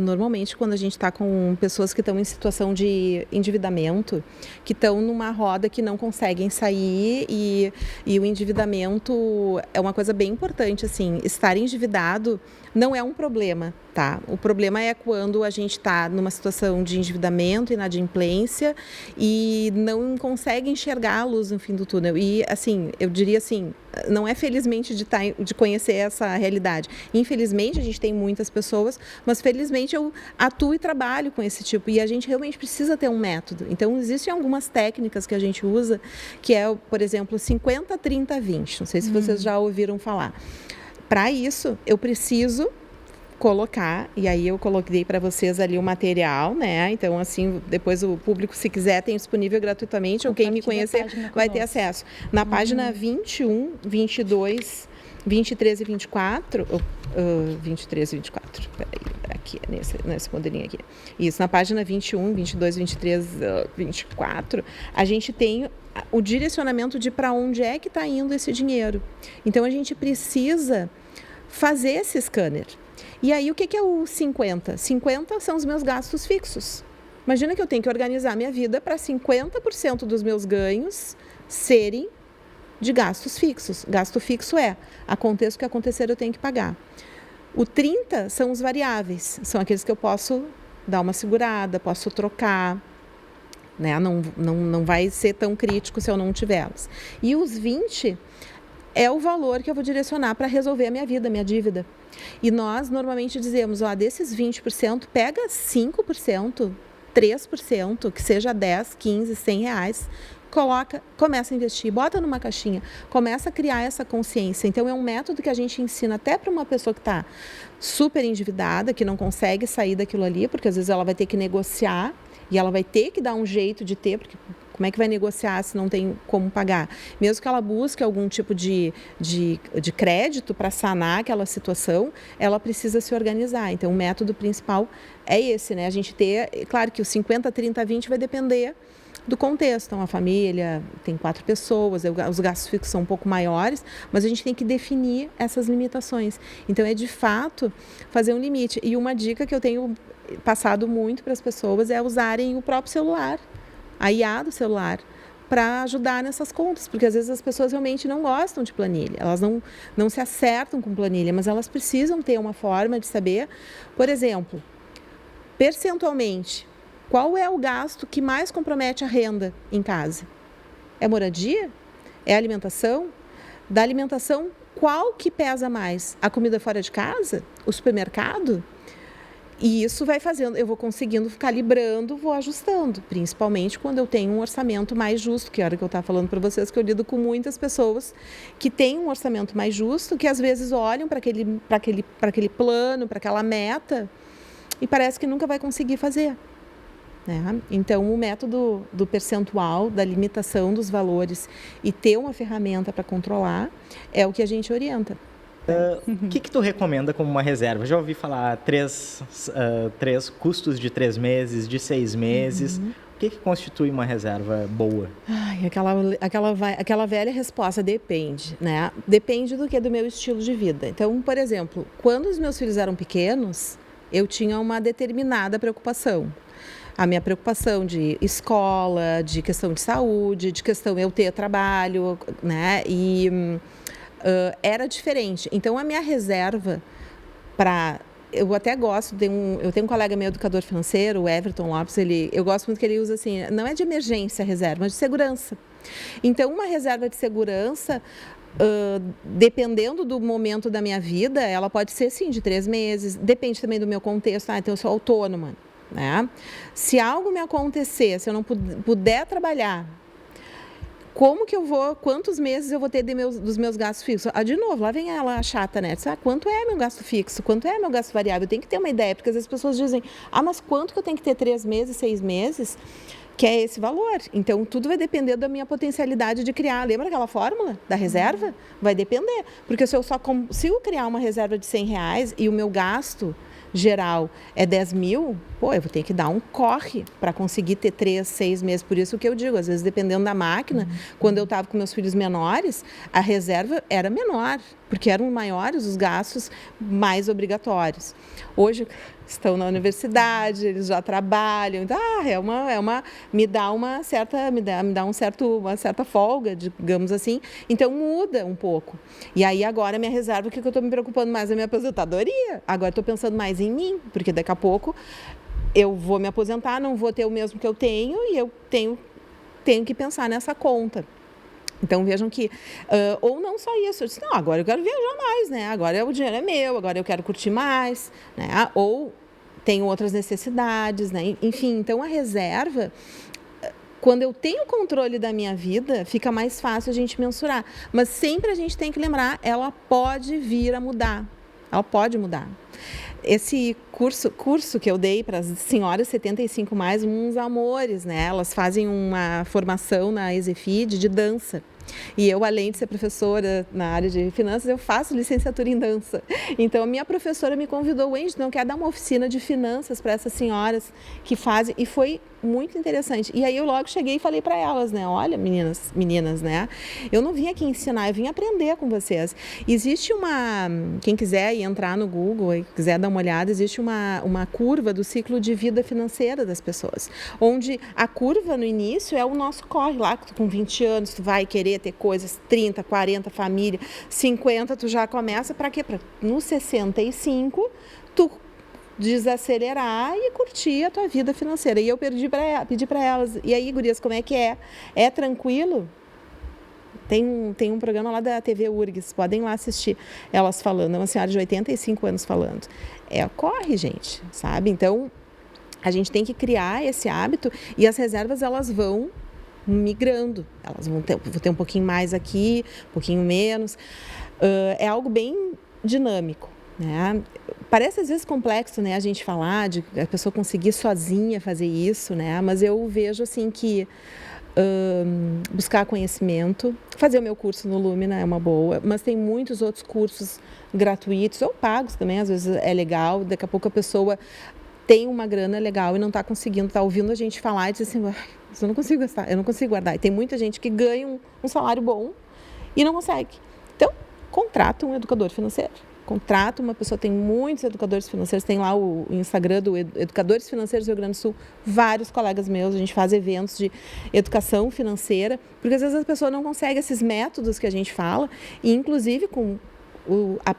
Normalmente, quando a gente está com pessoas que estão em situação de endividamento, que estão numa roda que não conseguem sair e o endividamento é uma coisa bem importante, assim, estar endividado não é um problema, tá? O problema é quando a gente está numa situação de endividamento, inadimplência e não consegue enxergar a luz no fim do túnel. E, assim, eu diria assim, não é felizmente de conhecer essa realidade. Infelizmente, a gente tem muitas pessoas, mas felizmente eu atuo e trabalho com esse tipo. E a gente realmente precisa ter um método. Então, existem algumas técnicas que a gente usa, que é, por exemplo, 50, 30, 20. Não sei se vocês já ouviram falar. Para isso, eu preciso colocar, e aí eu coloquei para vocês ali o material, né? Então, assim, depois o público, se quiser, tem disponível gratuitamente, ou quem me conhecer vai ter acesso. Na página 21, 22, 23 e 24, 23 e 24, peraí, aqui, nesse modelinho aqui. Isso, na página 21, 22, 23, 24, a gente tem o direcionamento de para onde é que está indo esse dinheiro. Então, a gente precisa fazer esse scanner. E aí, o que é o 50? 50 são os meus gastos fixos. Imagina que eu tenho que organizar minha vida para 50% dos meus ganhos serem de gastos fixos. Gasto fixo aconteça o que acontecer, eu tenho que pagar. O 30 são os variáveis, são aqueles que eu posso dar uma segurada, posso trocar, né? Não vai ser tão crítico se eu não tiver-los. E os 20 é o valor que eu vou direcionar para resolver a minha vida, a minha dívida. E nós normalmente dizemos, desses 20%, pega 5%, 3%, que seja 10, 15, 100 reais, começa a investir, bota numa caixinha, começa a criar essa consciência. Então, é um método que a gente ensina até para uma pessoa que está super endividada, que não consegue sair daquilo ali, porque às vezes ela vai ter que negociar e ela vai ter que dar um jeito de ter, porque como é que vai negociar se não tem como pagar? Mesmo que ela busque algum tipo de crédito para sanar aquela situação, ela precisa se organizar. Então, o método principal é esse, né? A gente ter, claro que o 50, 30, 20 vai depender do contexto. Então, a família tem 4 pessoas, os gastos fixos são um pouco maiores, mas a gente tem que definir essas limitações. Então, é de fato fazer um limite. E uma dica que eu tenho passado muito para as pessoas é usarem o próprio celular, a IA do celular, para ajudar nessas contas, porque às vezes as pessoas realmente não gostam de planilha, elas não se acertam com planilha, mas elas precisam ter uma forma de saber, por exemplo, percentualmente, qual é o gasto que mais compromete a renda em casa? É moradia? É alimentação? Da alimentação, qual que pesa mais? A comida fora de casa? O supermercado? E isso vai fazendo, eu vou conseguindo calibrando, vou ajustando, principalmente quando eu tenho um orçamento mais justo, que é a hora que eu estava falando para vocês, que eu lido com muitas pessoas que têm um orçamento mais justo, que às vezes olham para aquele plano, para aquela meta, e parece que nunca vai conseguir fazer. Né? Então, o método do percentual, da limitação dos valores e ter uma ferramenta para controlar é o que a gente orienta. O que tu recomenda como uma reserva? Já ouvi falar três custos de 3 meses, de 6 meses. O que constitui uma reserva boa? Aquela velha resposta, depende, né? Depende do meu estilo de vida. Então, por exemplo, quando os meus filhos eram pequenos, eu tinha uma determinada preocupação. A minha preocupação de escola, de questão de saúde, de questão eu ter trabalho, né? Era diferente. Então, a minha reserva eu até gosto, eu tenho um colega meu, educador financeiro, o Everton Lopes, eu gosto muito que ele usa assim, não é de emergência a reserva, mas de segurança. Então, uma reserva de segurança, dependendo do momento da minha vida, ela pode ser, sim, de 3 meses, depende também do meu contexto. Então, eu sou autônoma, né? Se algo me acontecer, se eu não puder trabalhar, quantos meses eu vou ter dos meus gastos fixos? De novo, lá vem ela, a chata, né? Quanto é meu gasto fixo? Quanto é meu gasto variável? Eu tenho que ter uma ideia, porque às vezes as pessoas dizem, mas quanto que eu tenho que ter 3 meses, 6 meses? Que é esse valor. Então, tudo vai depender da minha potencialidade de criar. Lembra aquela fórmula da reserva? Vai depender. Porque se eu só consigo criar uma reserva de 100 reais e o meu gasto geral é 10 mil, eu vou ter que dar um corre para conseguir ter 3, 6 meses. Por isso que eu digo, às vezes, dependendo da máquina, quando eu estava com meus filhos menores, a reserva era menor, porque eram maiores os gastos mais obrigatórios. Hoje, estão na universidade, eles já trabalham. Então, me dá uma certa folga, digamos assim. Então muda um pouco. E aí agora minha reserva, o que eu estou me preocupando mais é a minha aposentadoria. Agora estou pensando mais em mim, porque daqui a pouco eu vou me aposentar, não vou ter o mesmo que eu tenho e eu tenho que pensar nessa conta. Então, vejam que, ou não só isso, eu disse, não, agora eu quero viajar mais, né? Agora o dinheiro é meu, agora eu quero curtir mais, né? Ou tenho outras necessidades, né? Enfim, então a reserva, quando eu tenho controle da minha vida, fica mais fácil a gente mensurar. Mas sempre a gente tem que lembrar, ela pode vir a mudar, ela pode mudar. Esse curso que eu dei para as senhoras 75 mais, uns amores, né? Elas fazem uma formação na Exefid de dança. E eu, além de ser professora na área de finanças, eu faço licenciatura em dança. Então, a minha professora me convidou, Wendy, não quer dar uma oficina de finanças para essas senhoras que fazem, e foi muito interessante. E aí eu logo cheguei e falei para elas, né, olha, meninas, né, eu não vim aqui ensinar, eu vim aprender com vocês. Existe quem quiser ir entrar no Google e quiser dar uma olhada, existe uma curva do ciclo de vida financeira das pessoas, onde a curva no início é o nosso corre lá, com 20 anos, tu vai querer ter coisas, 30, 40, família, 50, tu já começa para quê? No 65, tu desacelerar e curtir a tua vida financeira. E eu pedi para elas, e aí, gurias, como é que é? É tranquilo? Tem um programa lá da TV URGS, podem lá assistir elas falando, é uma senhora de 85 anos falando. Corre, gente, sabe? Então, a gente tem que criar esse hábito e as reservas, elas vão migrando, elas vou ter um pouquinho mais aqui, um pouquinho menos. É algo bem dinâmico, né? Parece às vezes complexo, né, a gente falar de a pessoa conseguir sozinha fazer isso, né? Mas eu vejo assim que buscar conhecimento, fazer o meu curso no Lumina é uma boa, mas tem muitos outros cursos gratuitos ou pagos também, às vezes é legal. Daqui a pouco a pessoa tem uma grana legal e não está conseguindo, está ouvindo a gente falar e diz assim, eu não consigo gastar, eu não consigo guardar. E tem muita gente que ganha um salário bom e não consegue. Então, contrata um educador financeiro. Contrata uma pessoa, tem muitos educadores financeiros, tem lá o Instagram do Educadores Financeiros do Rio Grande do Sul, vários colegas meus, a gente faz eventos de educação financeira, porque às vezes a pessoa não consegue esses métodos que a gente fala, e inclusive com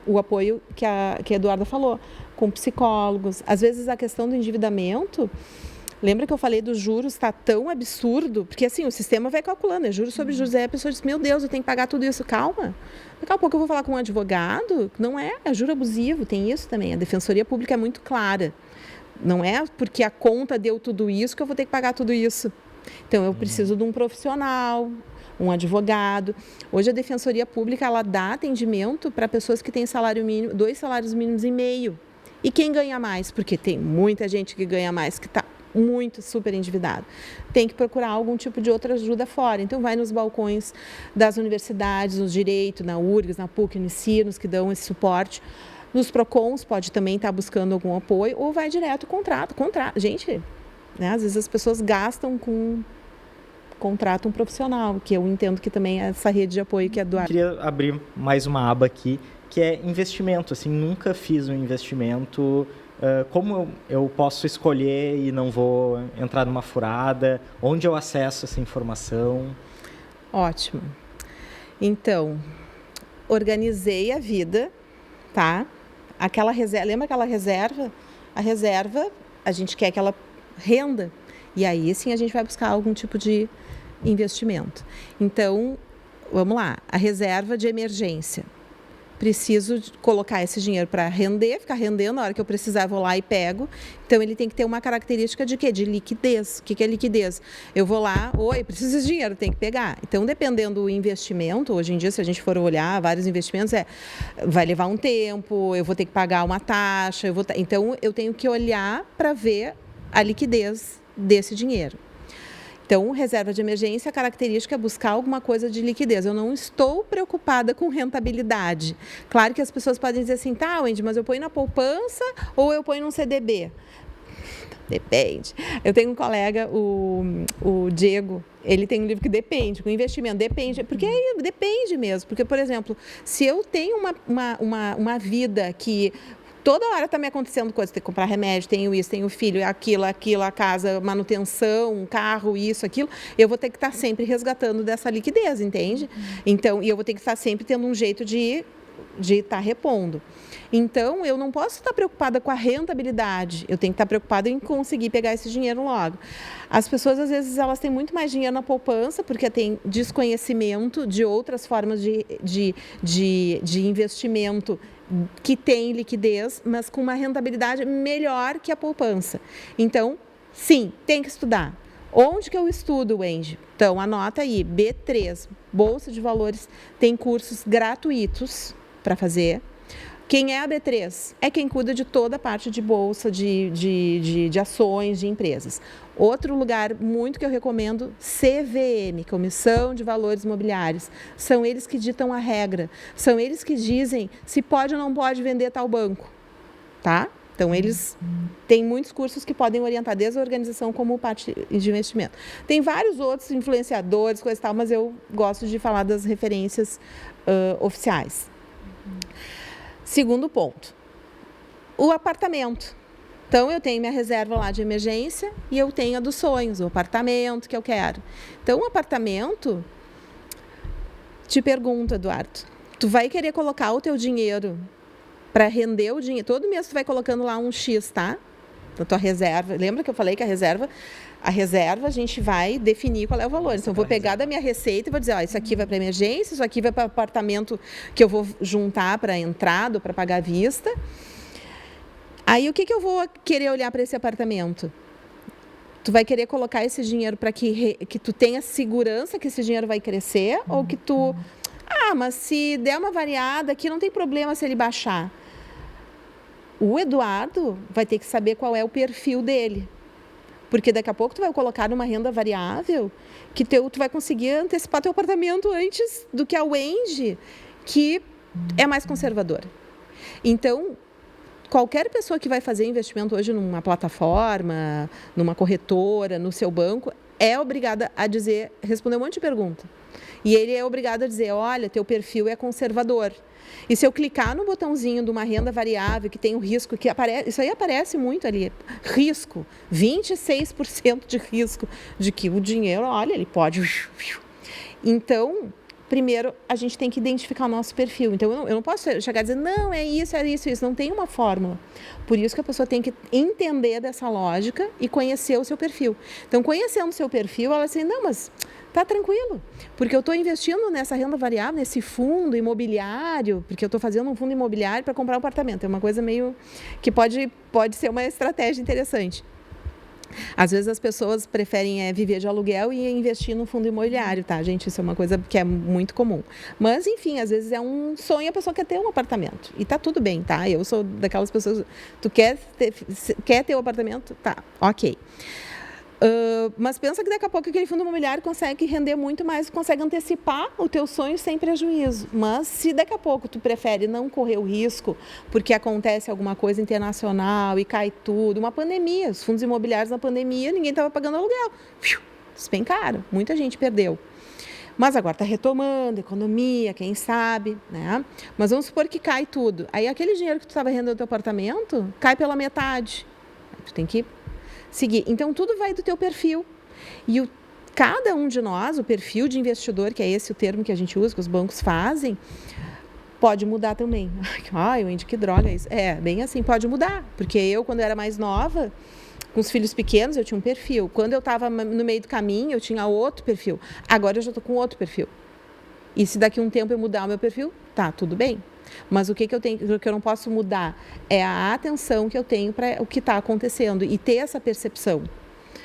o apoio que a Eduarda falou, com psicólogos. Às vezes a questão do endividamento, lembra que eu falei dos juros, está tão absurdo, porque assim, o sistema vai calculando, é juros sobre juros, aí a pessoa diz, meu Deus, eu tenho que pagar tudo isso, calma. Daqui a pouco eu vou falar com um advogado, não é juro abusivo, tem isso também, a Defensoria Pública é muito clara. Não é porque a conta deu tudo isso que eu vou ter que pagar tudo isso. Então, eu preciso de um profissional, um advogado. Hoje, a Defensoria Pública, ela dá atendimento para pessoas que têm salário mínimo, 2 salários mínimos e meio. E quem ganha mais? Porque tem muita gente que ganha mais, que está muito super endividado. Tem que procurar algum tipo de outra ajuda fora. Então, vai nos balcões das universidades, no Direito, na URGS, na PUC, no Ensinos, que dão esse suporte. Nos PROCONs, pode também estar buscando algum apoio, ou vai direto, contrato. Gente, né, às vezes as pessoas gastam com contrato um profissional, que eu entendo que também é essa rede de apoio que é do ar. Eu queria abrir mais uma aba aqui, que é investimento. Assim, nunca fiz um investimento. Como eu posso escolher e não vou entrar numa furada? Onde eu acesso essa informação? Ótimo. Então, organizei a vida, tá? Aquela reserva, lembra aquela reserva? A reserva, a gente quer que ela renda. E aí, sim, a gente vai buscar algum tipo de investimento. Então, vamos lá. A reserva de emergência. Preciso colocar esse dinheiro para render, ficar rendendo, na hora que eu precisar eu vou lá e pego. Então, ele tem que ter uma característica de quê? De liquidez. O que é liquidez? Eu vou lá, preciso desse dinheiro, tem que pegar. Então, dependendo do investimento, hoje em dia, se a gente for olhar vários investimentos, vai levar um tempo, eu vou ter que pagar uma taxa, então, eu tenho que olhar para ver a liquidez desse dinheiro. Então, reserva de emergência, a característica é buscar alguma coisa de liquidez. Eu não estou preocupada com rentabilidade. Claro que as pessoas podem dizer assim, tá, Wendy, mas eu ponho na poupança ou eu ponho num CDB? Depende. Eu tenho um colega, o Diego, ele tem um livro que depende, com investimento, depende, porque aí depende mesmo. Porque, por exemplo, se eu tenho uma vida que toda hora está me acontecendo coisa, tem que comprar remédio, tenho isso, tenho filho, aquilo, a casa, manutenção, um carro, isso, aquilo, eu vou ter que estar sempre resgatando dessa liquidez, entende? Então, e eu vou ter que estar sempre tendo um jeito de estar repondo. Então, eu não posso estar preocupada com a rentabilidade, eu tenho que estar preocupada em conseguir pegar esse dinheiro logo. As pessoas, às vezes, elas têm muito mais dinheiro na poupança, porque tem desconhecimento de outras formas de investimento que tem liquidez, mas com uma rentabilidade melhor que a poupança. Então, sim, tem que estudar. Onde que eu estudo, Wendy? Então, anota aí, B3, Bolsa de Valores, tem cursos gratuitos para fazer. Quem é a B3? É quem cuida de toda a parte de bolsa, de ações, de empresas. Outro lugar muito que eu recomendo, CVM, Comissão de Valores Imobiliários. São eles que ditam a regra. São eles que dizem se pode ou não pode vender tal banco. Tá? Então, eles têm muitos cursos que podem orientar desde a organização como parte de investimento. Tem vários outros influenciadores, coisa e tal, mas eu gosto de falar das referências oficiais. Segundo ponto, o apartamento. Então, eu tenho minha reserva lá de emergência e eu tenho a dos sonhos, o apartamento que eu quero. Então, o apartamento, te pergunto, Eduardo, tu vai querer colocar o teu dinheiro para render o dinheiro? Todo mês tu vai colocando lá um X, tá? Da tua reserva. Lembra que eu falei que a reserva a gente vai definir qual é o valor. Então, eu vou pegar da minha receita e vou dizer, ó, isso aqui vai para emergência, isso aqui vai para apartamento que eu vou juntar para entrada, para pagar à vista. Aí, o que eu vou querer olhar para esse apartamento? Tu vai querer colocar esse dinheiro para que tu tenha segurança que esse dinheiro vai crescer ou que tu... Ah, mas se der uma variada aqui, não tem problema se ele baixar. O Eduardo vai ter que saber qual é o perfil dele. Porque daqui a pouco tu vai colocar numa renda variável que tu vai conseguir antecipar teu apartamento antes do que a Wendy, que é mais conservadora. Então, qualquer pessoa que vai fazer investimento hoje numa plataforma, numa corretora, no seu banco, é obrigada a responder um monte de pergunta. E ele é obrigado a dizer, olha, teu perfil é conservador. E se eu clicar no botãozinho de uma renda variável que tem o risco, que aparece, isso aí aparece muito ali, risco, 26% de risco de que o dinheiro, olha, ele pode... Então, primeiro, a gente tem que identificar o nosso perfil. Então, eu não posso chegar a dizer, não, é isso, isso. Não tem uma fórmula. Por isso que a pessoa tem que entender dessa lógica e conhecer o seu perfil. Então, conhecendo o seu perfil, ela diz, não, mas... Tá tranquilo, porque eu estou investindo nessa renda variável, nesse fundo imobiliário, porque eu estou fazendo um fundo imobiliário para comprar um apartamento. É uma coisa meio que pode ser uma estratégia interessante. Às vezes as pessoas preferem viver de aluguel e investir no fundo imobiliário, tá, gente? Isso é uma coisa que é muito comum. Mas, enfim, às vezes é um sonho, a pessoa quer ter um apartamento. E tá tudo bem, tá? Eu sou daquelas pessoas, tu quer ter um apartamento? Tá, ok. Mas pensa que daqui a pouco aquele fundo imobiliário consegue render muito mais, consegue antecipar o teu sonho sem prejuízo. Mas se daqui a pouco tu prefere não correr o risco, porque acontece alguma coisa internacional e cai tudo, uma pandemia, os fundos imobiliários na pandemia, ninguém estava pagando aluguel. Despencaram, muita gente perdeu. Mas agora está retomando, economia, quem sabe, né? Mas vamos supor que cai tudo. Aí aquele dinheiro que tu estava rendendo no teu apartamento, cai pela metade. Aí tu tem que seguir. Então, tudo vai do teu perfil. E cada um de nós, o perfil de investidor, que é esse o termo que a gente usa, que os bancos fazem, pode mudar também. Ai, Wendy, que droga isso. É, bem assim, pode mudar. Porque eu, quando era mais nova, com os filhos pequenos, eu tinha um perfil. Quando eu estava no meio do caminho, eu tinha outro perfil. Agora eu já estou com outro perfil. E se daqui a um tempo eu mudar o meu perfil, tá, tudo bem. Mas o que eu não posso mudar é a atenção que eu tenho para o que está acontecendo e ter essa percepção.